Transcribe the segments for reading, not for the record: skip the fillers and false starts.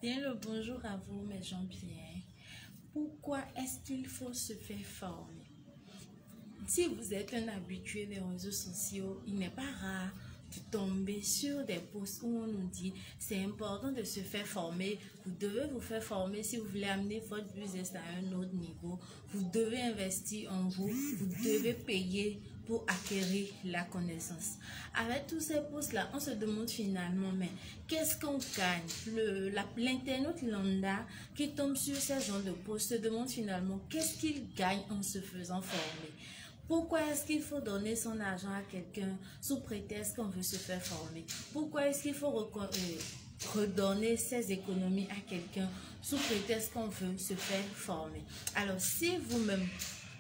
Bien le bonjour à vous mes gens bien. Pourquoi est-ce qu'il faut se faire former? Si vous êtes un habitué des réseaux sociaux, il n'est pas rare de tomber sur des posts où on nous dit c'est important de se faire former, vous devez vous faire former si vous voulez amener votre business à un autre niveau, vous devez investir en vous, vous devez payer pour acquérir la connaissance. Avec tous ces posts-là, on se demande finalement, mais qu'est-ce qu'on gagne? L'internaute lambda qui tombe sur ces genres de posts se demande finalement qu'est-ce qu'il gagne en se faisant former. Pourquoi est-ce qu'il faut donner son argent à quelqu'un sous prétexte qu'on veut se faire former? Pourquoi est-ce qu'il faut redonner ses économies à quelqu'un sous prétexte qu'on veut se faire former? Alors, si vous-même,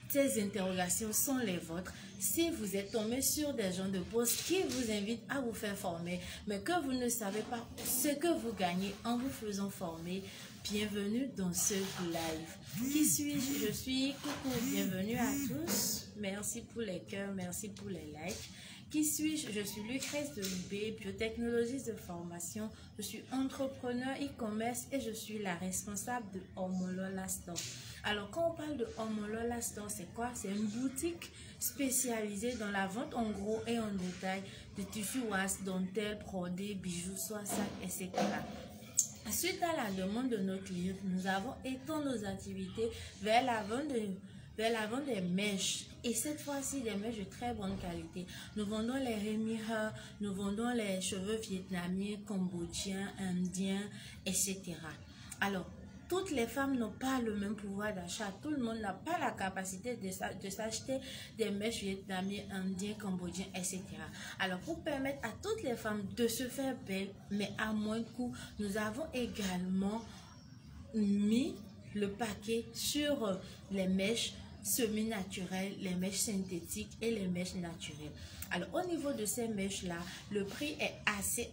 ces interrogations sont les vôtres, si vous êtes tombé sur des gens de poste qui vous invitent à vous faire former, mais que vous ne savez pas ce que vous gagnez en vous faisant former, bienvenue dans ce live. Qui suis-je? Je suis Coucou, bienvenue à tous. Merci pour les cœurs, merci pour les likes. Qui suis-je? Je suis Lucrèce de l'UB, biotechnologiste de formation. Je suis entrepreneur e-commerce et je suis la responsable de Omolola Store. Alors, quand on parle de Omolola Store, c'est quoi? C'est une boutique spécialisée dans la vente en gros et en détail de tissus was, dentelles, brodés, bijoux, soie, sacs, etc. Suite à la demande de nos clients, nous avons étendu nos activités vers la vente des mèches. Et cette fois-ci, des mèches de très bonne qualité. Nous vendons les rémira, nous vendons les cheveux vietnamiens, cambodgiens, indiens, etc. Alors, toutes les femmes n'ont pas le même pouvoir d'achat. Tout le monde n'a pas la capacité de s'acheter des mèches vietnamiens, indiens, cambodgiens, etc. Alors, pour permettre à toutes les femmes de se faire belles, mais à moins de coût, nous avons également mis le paquet sur les mèches semi-naturelles, les mèches synthétiques et les mèches naturelles. Alors, au niveau de ces mèches-là, le prix est assez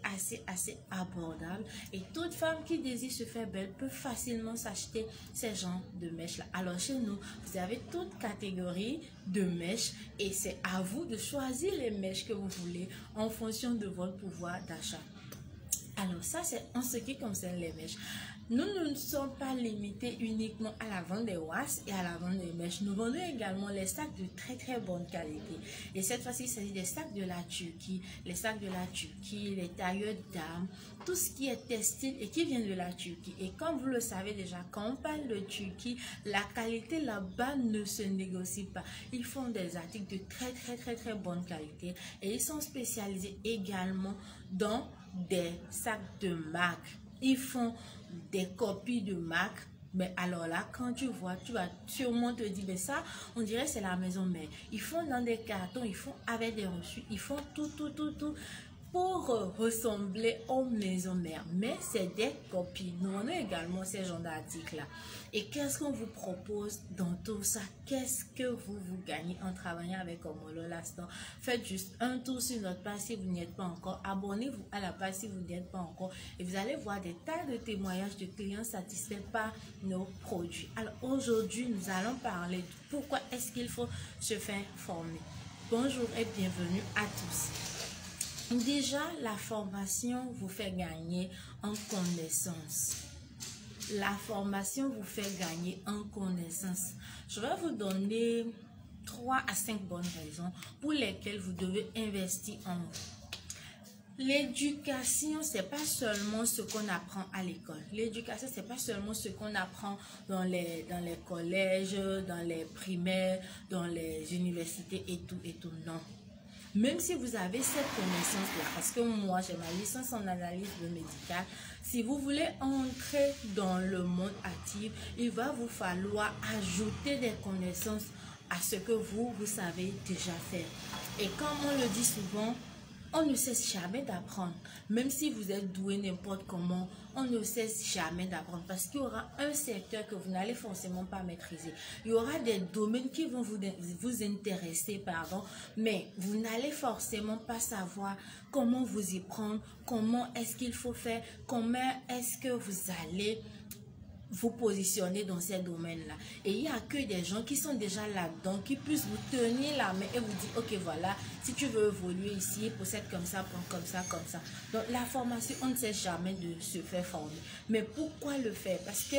abordable et toute femme qui désire se faire belle peut facilement s'acheter ces genres de mèches-là. Alors, chez nous, vous avez toute catégorie de mèches et c'est à vous de choisir les mèches que vous voulez en fonction de votre pouvoir d'achat. Alors, ça, c'est en ce qui concerne les mèches. Nous ne sommes pas limités uniquement à la vente des was et à la vente des mèches. Nous vendons également les sacs de très bonne qualité. Et cette fois-ci, il s'agit des sacs de la Turquie, les sacs de la Turquie, les tailleurs d'âme, tout ce qui est textile et qui vient de la Turquie. Et comme vous le savez déjà, quand on parle de Turquie, la qualité là-bas ne se négocie pas. Ils font des articles de très bonne qualité et ils sont spécialisés également dans des sacs de marque. Ils font des copies de marque. Mais alors là, quand tu vois, tu vas sûrement te dire, mais ça, on dirait c'est la maison mère. Ils font dans des cartons, ils font avec des reçus, ils font tout pour ressembler aux maisons mères. Mais c'est des copies. Nous avons également ces genres d'articles-là. Et qu'est-ce qu'on vous propose dans tout ça? Qu'est-ce que vous gagnez en travaillant avec Omolola Store? Faites juste un tour sur notre page si vous n'y êtes pas encore. Abonnez-vous à la page si vous n'y êtes pas encore. Et vous allez voir des tas de témoignages de clients satisfaits par nos produits. Alors aujourd'hui, nous allons parler de pourquoi est-ce qu'il faut se faire former. Bonjour et bienvenue à tous. Déjà, la formation vous fait gagner en connaissance. La formation vous fait gagner en connaissance. Je vais vous donner 3 à 5 bonnes raisons pour lesquelles vous devez investir en vous. L'éducation, c'est pas seulement ce qu'on apprend à l'école. L'éducation, c'est pas seulement ce qu'on apprend dans les collèges, dans les primaires, dans les universités et tout, non. Même si vous avez cette connaissance-là, parce que moi, j'ai ma licence en analyse biomédicale, si vous voulez entrer dans le monde actif, il va vous falloir ajouter des connaissances à ce que vous savez déjà faire. Et comme on le dit souvent, on ne cesse jamais d'apprendre. Même si vous êtes doué n'importe comment, on ne cesse jamais d'apprendre parce qu'il y aura un secteur que vous n'allez forcément pas maîtriser. Il y aura des domaines qui vont vous intéresser, mais vous n'allez forcément pas savoir comment vous y prendre, comment est-ce qu'il faut faire, comment est-ce que vous allez vous positionner dans ces domaines-là. Et il n'y a que des gens qui sont déjà là-dedans, qui puissent vous tenir la main et vous dire, ok, voilà, si tu veux évoluer ici, procède comme ça, prends comme ça, comme ça. Donc, la formation, on ne sait jamais de se faire former. Mais pourquoi le faire? Parce que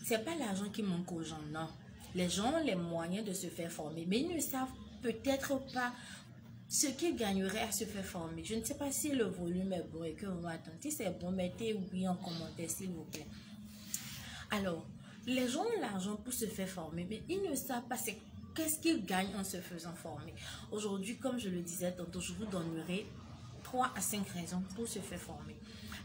c'est pas l'argent qui manque aux gens, non. Les gens ont les moyens de se faire former, mais ils ne savent peut-être pas ce qu'ils gagneraient à se faire former. Je ne sais pas si le volume est bon et que vous m'attendez. Si c'est bon, mettez oui en commentaire, s'il vous plaît. Alors, les gens ont l'argent pour se faire former, mais ils ne savent pas qu'est-ce qu'ils gagnent en se faisant former. Aujourd'hui, comme je le disais tantôt, je vous donnerai 3 à 5 raisons pour se faire former.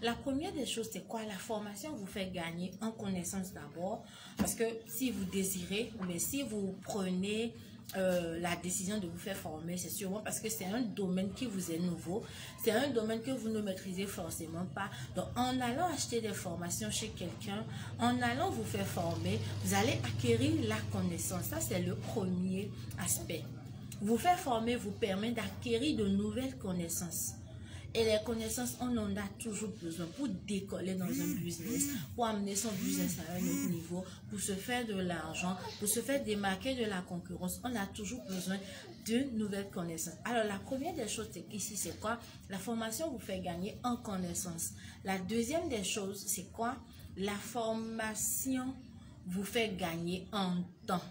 La première des choses, c'est quoi? La formation vous fait gagner en connaissance d'abord. Parce que si vous désirez, mais si vous prenez la décision de vous faire former, c'est sûrement parce que c'est un domaine qui vous est nouveau. C'est un domaine que vous ne maîtrisez forcément pas. Donc, en allant acheter des formations chez quelqu'un, en allant vous faire former, vous allez acquérir la connaissance. Ça, c'est le premier aspect. Vous faire former vous permet d'acquérir de nouvelles connaissances. Et les connaissances, on en a toujours besoin pour décoller dans un business, pour amener son business à un autre niveau, pour se faire de l'argent, pour se faire démarquer de la concurrence. On a toujours besoin de nouvelles connaissances. Alors, la première des choses ici, c'est quoi? La formation vous fait gagner en connaissances. La deuxième des choses, c'est quoi? La formation vous fait gagner en temps.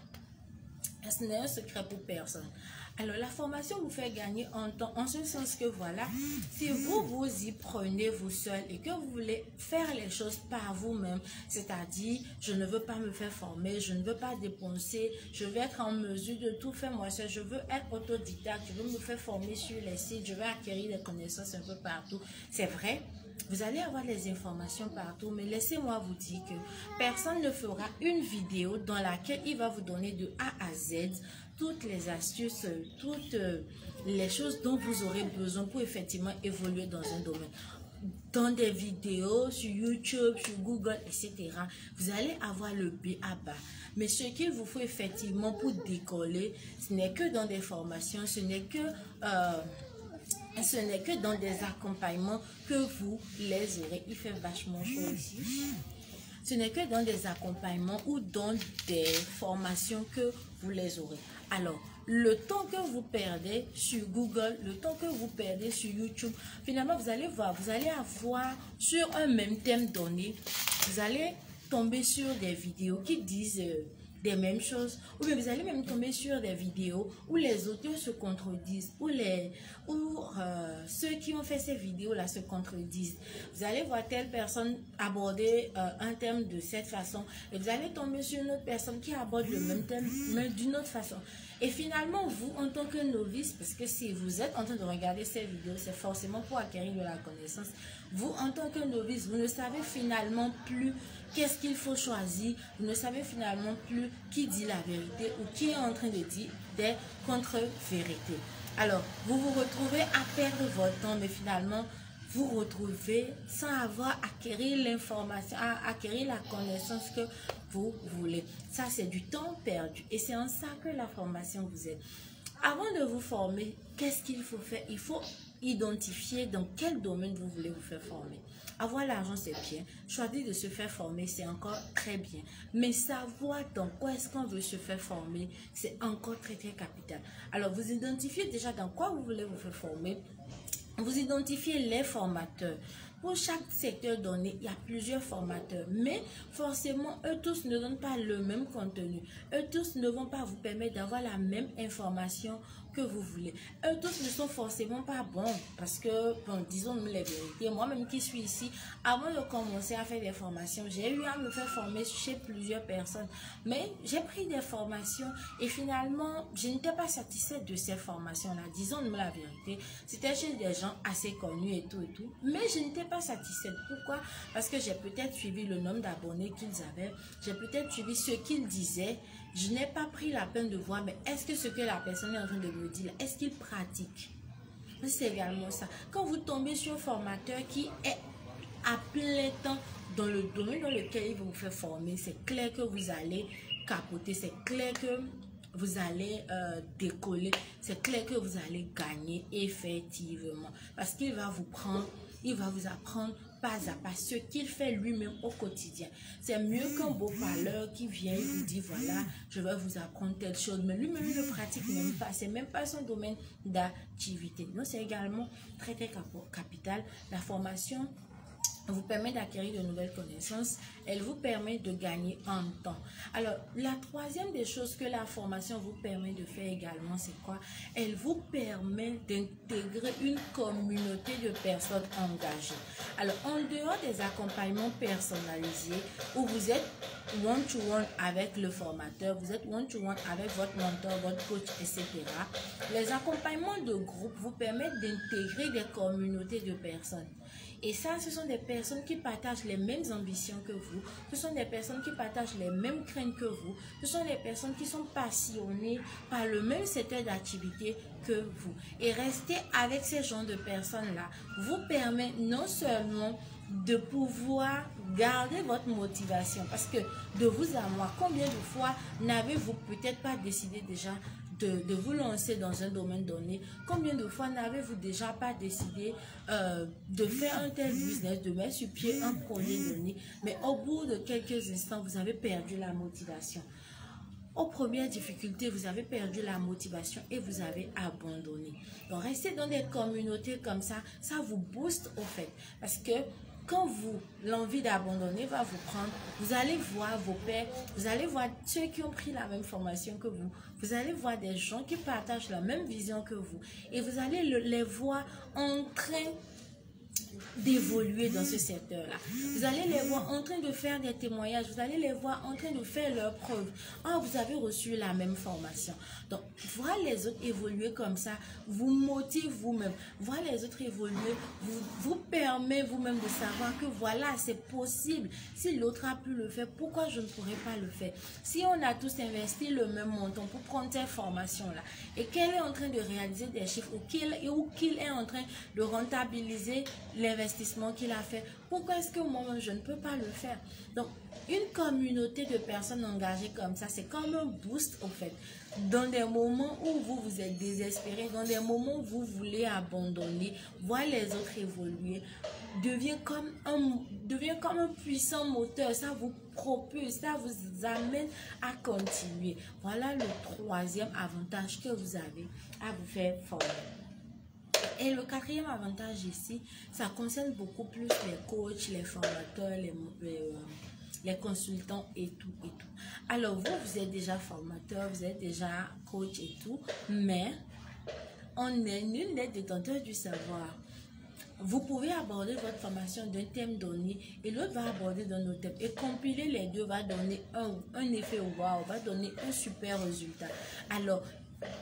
Ce n'est un secret pour personne. Alors, la formation vous fait gagner en temps, en ce sens que voilà, si vous y prenez vous seul et que vous voulez faire les choses par vous-même, c'est-à-dire, je ne veux pas me faire former, je ne veux pas dépenser, je veux être en mesure de tout faire moi seul, je veux être autodidacte, je veux me faire former sur les sites, je veux acquérir des connaissances un peu partout. C'est vrai, vous allez avoir les informations partout, mais laissez-moi vous dire que personne ne fera une vidéo dans laquelle il va vous donner de A à Z toutes les astuces, toutes les choses dont vous aurez besoin pour effectivement évoluer dans un domaine. Dans des vidéos sur YouTube, sur Google, etc. Vous allez avoir le B à bas. Mais ce qu'il vous faut effectivement pour décoller, ce n'est que dans des formations, ce n'est que dans des accompagnements que vous les aurez. Il fait vachement chaud ici. Ce n'est que dans des accompagnements ou dans des formations que vous les aurez. Alors, le temps que vous perdez sur Google, le temps que vous perdez sur YouTube, finalement, vous allez voir, vous allez avoir sur un même thème donné, vous allez tomber sur des vidéos qui disent des mêmes choses, ou bien vous allez même tomber sur des vidéos où les auteurs se contredisent, où ceux qui ont fait ces vidéos-là se contredisent. Vous allez voir telle personne aborder un thème de cette façon, et vous allez tomber sur une autre personne qui aborde le même thème, mais d'une autre façon. Et finalement, vous, en tant que novice, parce que si vous êtes en train de regarder ces vidéos, c'est forcément pour acquérir de la connaissance. Vous, en tant que novice, vous ne savez finalement plus qu'est-ce qu'il faut choisir. Vous ne savez finalement plus qui dit la vérité ou qui est en train de dire des contre-vérités. Alors, vous vous retrouvez à perdre votre temps, mais finalement, vous retrouvez sans avoir acquéri l'information, acquérir la connaissance que vous voulez. Ça, c'est du temps perdu. Et c'est en ça que la formation vous aide. Avant de vous former, qu'est-ce qu'il faut faire? Il faut identifier dans quel domaine vous voulez vous faire former. Avoir l'argent, c'est bien. Choisir de se faire former, c'est encore très bien. Mais savoir dans quoi est-ce qu'on veut se faire former, c'est encore très, très capital. Alors, vous identifiez déjà dans quoi vous voulez vous faire former. Vous identifiez les formateurs. Pour chaque secteur donné, il y a plusieurs formateurs. Mais forcément, eux tous ne donnent pas le même contenu. Eux tous ne vont pas vous permettre d'avoir la même information que vous voulez. Eux tous ne sont forcément pas bons. Parce que, bon, disons-nous les vérités. Moi-même qui suis ici, avant de commencer à faire des formations, j'ai eu à me faire former chez plusieurs personnes. Mais j'ai pris des formations et finalement, je n'étais pas satisfaite de ces formations-là. Disons-nous la vérité. C'était chez des gens assez connus et tout. Mais je n'étais pas satisfaite. Pourquoi? Parce que j'ai peut-être suivi le nombre d'abonnés qu'ils avaient. J'ai peut-être suivi ce qu'ils disaient. Je n'ai pas pris la peine de voir, mais est-ce que ce que la personne est en train de me dire, est-ce qu'il pratique? C'est également ça. Quand vous tombez sur un formateur qui est à plein temps dans le domaine dans lequel il va vous faire former, c'est clair que vous allez capoter, c'est clair que vous allez décoller, c'est clair que vous allez gagner effectivement. Parce qu'il va vous prendre, il va vous apprendre pas à pas ce qu'il fait lui-même au quotidien. C'est mieux qu'un beau parleur qui vient et vous dit voilà, je vais vous apprendre telle chose, mais lui-même ne pratique même pas, c'est même pas son domaine d'activité. Donc c'est également très capital. La formation vous permet d'acquérir de nouvelles connaissances, elle vous permet de gagner en temps. Alors, la troisième des choses que la formation vous permet de faire également, c'est quoi? Elle vous permet d'intégrer une communauté de personnes engagées. Alors, en dehors des accompagnements personnalisés, où vous êtes one-to-one avec le formateur, vous êtes one-to-one avec votre mentor, votre coach, etc. Les accompagnements de groupe vous permettent d'intégrer des communautés de personnes. Et ça, ce sont des personnes qui partagent les mêmes ambitions que vous. Ce sont des personnes qui partagent les mêmes craintes que vous. Ce sont des personnes qui sont passionnées par le même secteur d'activité que vous. Et rester avec ces genres de personnes-là vous permet non seulement de pouvoir garder votre motivation. Parce que de vous à moi, combien de fois n'avez-vous peut-être pas décidé déjà de vous lancer dans un domaine donné? Combien de fois n'avez-vous déjà pas décidé de faire un tel business, de mettre sur pied un projet donné, mais au bout de quelques instants, vous avez perdu la motivation? Aux premières difficultés, vous avez perdu la motivation et vous avez abandonné. Donc, rester dans des communautés comme ça vous booste au fait. Parce que quand l'envie d'abandonner va vous prendre, vous allez voir vos pairs, vous allez voir ceux qui ont pris la même formation que vous allez voir des gens qui partagent la même vision que vous et vous allez les voir en train d'évoluer dans ce secteur-là. Vous allez les voir en train de faire des témoignages, vous allez les voir en train de faire leurs preuves. Ah, vous avez reçu la même formation. Donc, voir les autres évoluer comme ça vous motive vous-même. Voir les autres évoluer vous permet vous-même de savoir que voilà, c'est possible. Si l'autre a pu le faire, pourquoi je ne pourrais pas le faire? Si on a tous investi le même montant pour prendre cette formation-là et qu'elle est en train de réaliser des chiffres ou qu'il est en train de rentabiliser l'investissement qu'il a fait, pourquoi est-ce que moi je ne peux pas le faire? Donc une communauté de personnes engagées comme ça, c'est comme un boost au fait. Dans des moments où vous êtes désespéré, dans des moments où vous voulez abandonner, voir les autres évoluer devient comme un puissant moteur. Ça vous propulse, ça vous amène à continuer. Voilà le troisième avantage que vous avez à vous faire former. Et le quatrième avantage ici, ça concerne beaucoup plus les coachs, les formateurs, les consultants et tout. Alors vous êtes déjà formateur, vous êtes déjà coach et tout, mais on est nul n'est détenteur du savoir. Vous pouvez aborder votre formation d'un thème donné et l'autre va aborder d'un autre thème. Et compiler les deux va donner un effet wow, va donner un super résultat. Alors,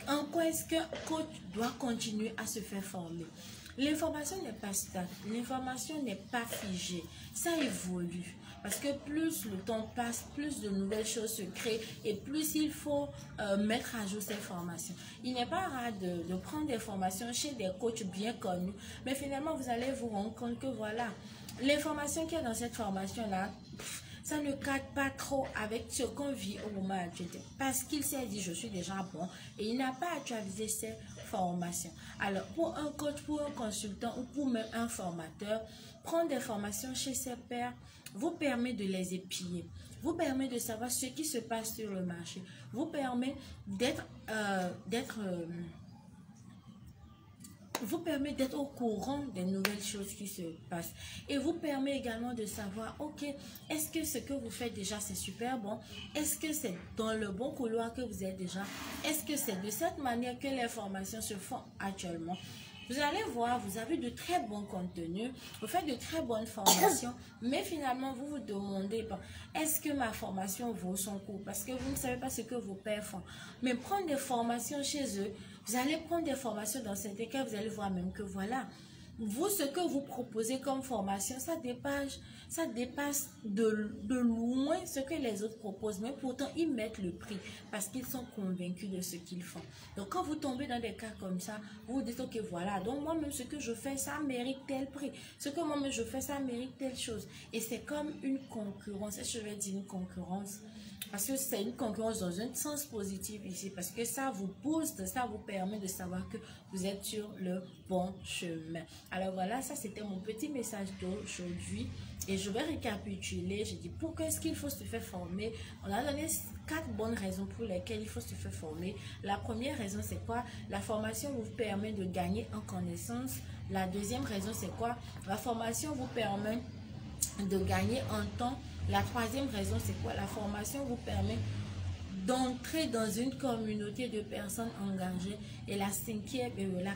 en quoi est-ce qu'un coach doit continuer à se faire former? L'information n'est pas stable, l'information n'est pas figée, ça évolue. Parce que plus le temps passe, plus de nouvelles choses se créent et plus il faut mettre à jour ces formations. Il n'est pas rare de prendre des formations chez des coachs bien connus, mais finalement vous allez vous rendre compte que voilà, l'information qu'il y a dans cette formation-là, ça ne cadre pas trop avec ce qu'on vit au moment actuel. Parce qu'il s'est dit, je suis déjà bon et il n'a pas actualisé ses formations. Alors, pour un coach, pour un consultant ou pour même un formateur, prendre des formations chez ses pairs vous permet de les épier, vous permet de savoir ce qui se passe sur le marché, vous permet d'être au courant des nouvelles choses qui se passent et vous permet également de savoir, ok, est-ce que ce que vous faites déjà c'est super bon, est-ce que c'est dans le bon couloir que vous êtes déjà, est-ce que c'est de cette manière que les formations se font actuellement. Vous allez voir, vous avez de très bons contenus, vous faites de très bonnes formations, mais finalement, vous vous demandez, bon, est-ce que ma formation vaut son coût? Parce que vous ne savez pas ce que vos pairs font. Mais prendre des formations chez eux, vous allez prendre des formations dans certains cas, vous allez voir même que voilà, vous, ce que vous proposez comme formation, ça dépasse de loin ce que les autres proposent, mais pourtant ils mettent le prix parce qu'ils sont convaincus de ce qu'ils font. Donc quand vous tombez dans des cas comme ça, vous vous dites ok voilà, donc moi-même ce que je fais ça mérite tel prix, ce que moi-même je fais ça mérite telle chose. Et c'est comme une concurrence, je vais dire une concurrence, parce que c'est une concurrence dans un sens positif ici, parce que ça vous booste, ça vous permet de savoir que vous êtes sur le bon chemin. Alors voilà, ça c'était mon petit message d'aujourd'hui. Et je vais récapituler. Je dis pourquoi est-ce qu'il faut se faire former. On a donné 4 bonnes raisons pour lesquelles il faut se faire former. La première raison, c'est quoi? La formation vous permet de gagner en connaissance. La deuxième raison, c'est quoi? La formation vous permet de gagner en temps. La troisième raison, c'est quoi? La formation vous permet d'entrer dans une communauté de personnes engagées. Et la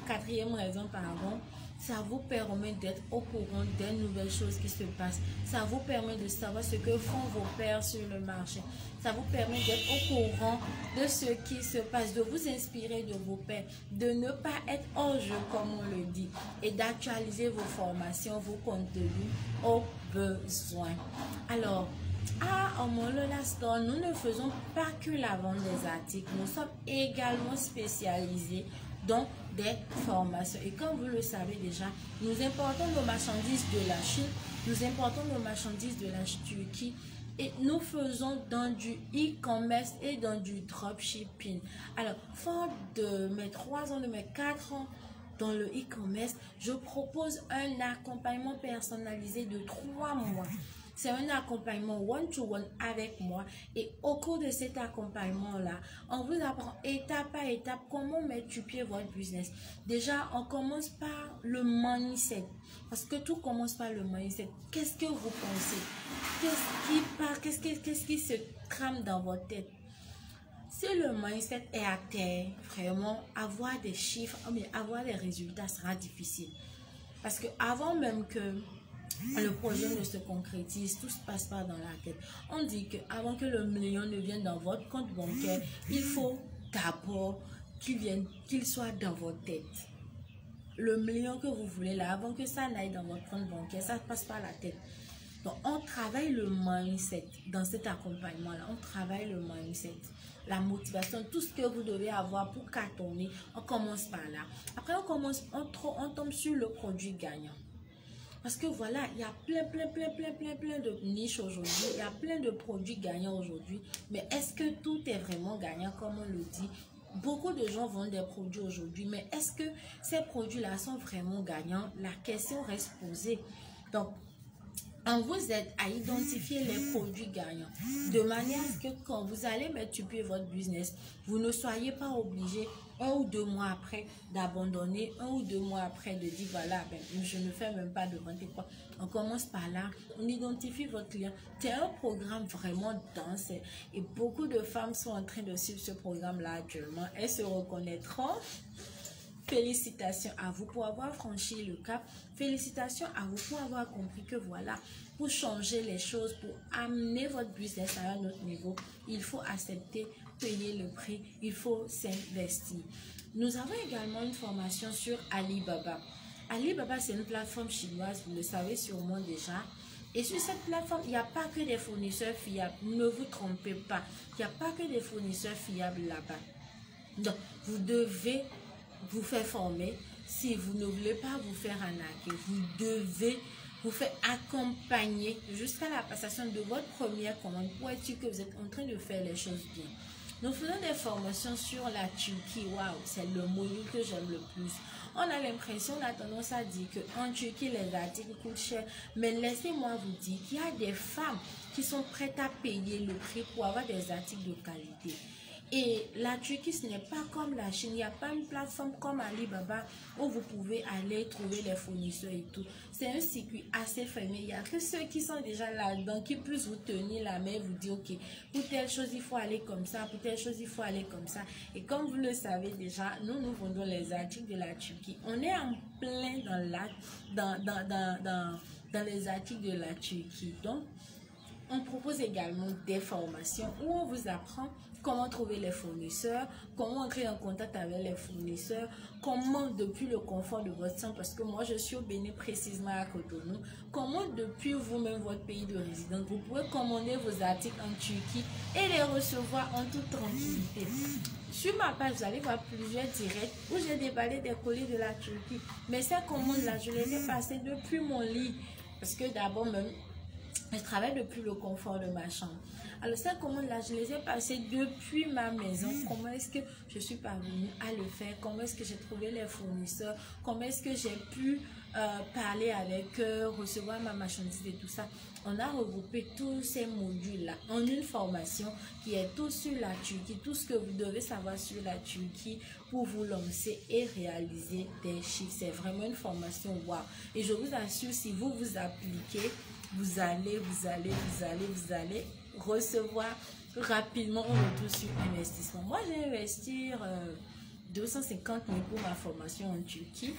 quatrième raison, pardon, ça vous permet d'être au courant des nouvelles choses qui se passent. Ça vous permet de savoir ce que font vos pairs sur le marché. Ça vous permet d'être au courant de ce qui se passe, de vous inspirer de vos pairs, de ne pas être hors jeu comme on le dit et d'actualiser vos formations, vos contenus au besoin. Alors, à Omolola Store, nous ne faisons pas que la vente des articles. Nous sommes également spécialisés dans des formations. Et comme vous le savez déjà, nous importons nos marchandises de la Chine, nous importons nos marchandises de la Turquie et nous faisons dans du e-commerce et dans du dropshipping. Alors, fort de mes 3 ans, de mes 4 ans dans le e-commerce, je propose un accompagnement personnalisé de 3 mois. C'est un accompagnement one-to-one avec moi et au cours de cet accompagnement-là, on vous apprend étape par étape comment mettre sur pied votre business. Déjà, on commence par le mindset parce que tout commence par le mindset. Qu'est-ce que vous pensez? Qu'est-ce qui se trame dans votre tête? Si le mindset est à terre, vraiment, avoir des chiffres, avoir des résultats sera difficile. Parce que avant même que le projet ne se concrétise, tout se passe pas dans la tête. On dit qu'avant que le million ne vienne dans votre compte bancaire, il faut d'abord qu'il soit dans votre tête. Le million que vous voulez là, avant que ça n'aille dans votre compte bancaire, ça ne passe pas la tête. Donc, on travaille le mindset dans cet accompagnement-là. On travaille le mindset, la motivation, tout ce que vous devez avoir pour cartonner. On commence par là. Après, on tombe sur le produit gagnant. Parce que voilà, il y a plein de niches aujourd'hui. Il y a plein de produits gagnants aujourd'hui. Mais est-ce que tout est vraiment gagnant comme on le dit? Beaucoup de gens vendent des produits aujourd'hui. Mais est-ce que ces produits-là sont vraiment gagnants? La question reste posée. Donc, on vous aide à identifier les produits gagnants de manière à ce que quand vous allez mettre sur pied votre business, vous ne soyez pas obligé 1 ou 2 mois après d'abandonner, 1 ou 2 mois après de dire voilà, je ne fais même pas de vente et quoi. On commence par là, on identifie votre client. C'est un programme vraiment dense et beaucoup de femmes sont en train de suivre ce programme-là actuellement. Elles se reconnaîtront. Félicitations à vous pour avoir franchi le cap. Félicitations à vous pour avoir compris que voilà, pour changer les choses, pour amener votre business à un autre niveau, il faut accepter, payer le prix, il faut s'investir. Nous avons également une formation sur Alibaba. Alibaba, c'est une plateforme chinoise, vous le savez sûrement déjà. Et sur cette plateforme, il n'y a pas que des fournisseurs fiables. Ne vous trompez pas, il n'y a pas que des fournisseurs fiables là-bas. Donc, vous devez vous faire former. Si vous ne voulez pas vous faire arnaquer, vous devez vous faire accompagner jusqu'à la passation de votre première commande pour être sûr que vous êtes en train de faire les choses bien. Nous faisons des formations sur la Turquie. Waouh, c'est le module que j'aime le plus. On a l'impression, on a tendance à dire qu'en Turquie, les articles coûtent cher. Mais laissez-moi vous dire qu'il y a des femmes qui sont prêtes à payer le prix pour avoir des articles de qualité. Et la Turquie, ce n'est pas comme la Chine. Il n'y a pas une plateforme comme Alibaba où vous pouvez aller trouver les fournisseurs et tout. C'est un circuit assez fermé. Il n'y a que ceux qui sont déjà là-dedans qui puissent vous tenir la main et vous dire, ok, pour telle chose, il faut aller comme ça. Pour telle chose, il faut aller comme ça. Et comme vous le savez déjà, nous vendons les articles de la Turquie. On est en plein dans les articles de la Turquie. Donc, on propose également des formations où on vous apprend comment trouver les fournisseurs, comment entrer en contact avec les fournisseurs, comment depuis le confort de votre chambre, parce que moi je suis au Bénin précisément à Cotonou, comment depuis vous-même votre pays de résidence, vous pouvez commander vos articles en Turquie et les recevoir en toute tranquillité. Sur ma page, vous allez voir plusieurs directs où j'ai déballé des colis de la Turquie. Mais ces commandes-là, je les ai passées depuis mon lit, parce que d'abord même, Je travaille depuis le confort de ma chambre. Alors, ces commandes-là, je les ai passées depuis ma maison. Comment est-ce que je suis parvenue à le faire? Comment est-ce que j'ai trouvé les fournisseurs? Comment est-ce que j'ai pu parler avec eux, recevoir ma marchandise et tout ça? On a regroupé tous ces modules-là en une formation qui est tout sur la Turquie, tout ce que vous devez savoir sur la Turquie pour vous lancer et réaliser des chiffres. C'est vraiment une formation wow. Et je vous assure, si vous vous appliquez, vous allez recevoir rapidement un retour sur investissement. Moi, j'ai investi 250 000 pour ma formation en Turquie,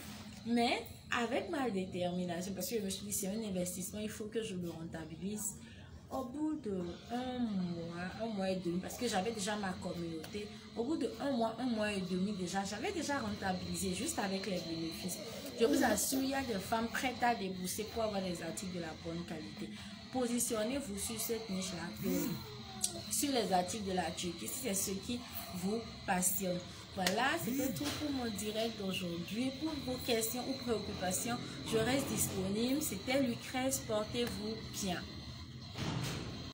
mais avec ma détermination, parce que je me suis dit, c'est un investissement, il faut que je le rentabilise. Au bout de un mois et demi, parce que j'avais déjà ma communauté, au bout de un mois et demi déjà, j'avais déjà rentabilisé juste avec les bénéfices. Je vous assure, il y a des femmes prêtes à débourser pour avoir des articles de la bonne qualité. Positionnez-vous sur cette niche-là, sur les articles de la Turquie, si c'est ce qui vous passionne. Voilà, c'était tout pour mon direct d'aujourd'hui. Pour vos questions ou préoccupations, je reste disponible. C'était Lucrèce, portez-vous bien.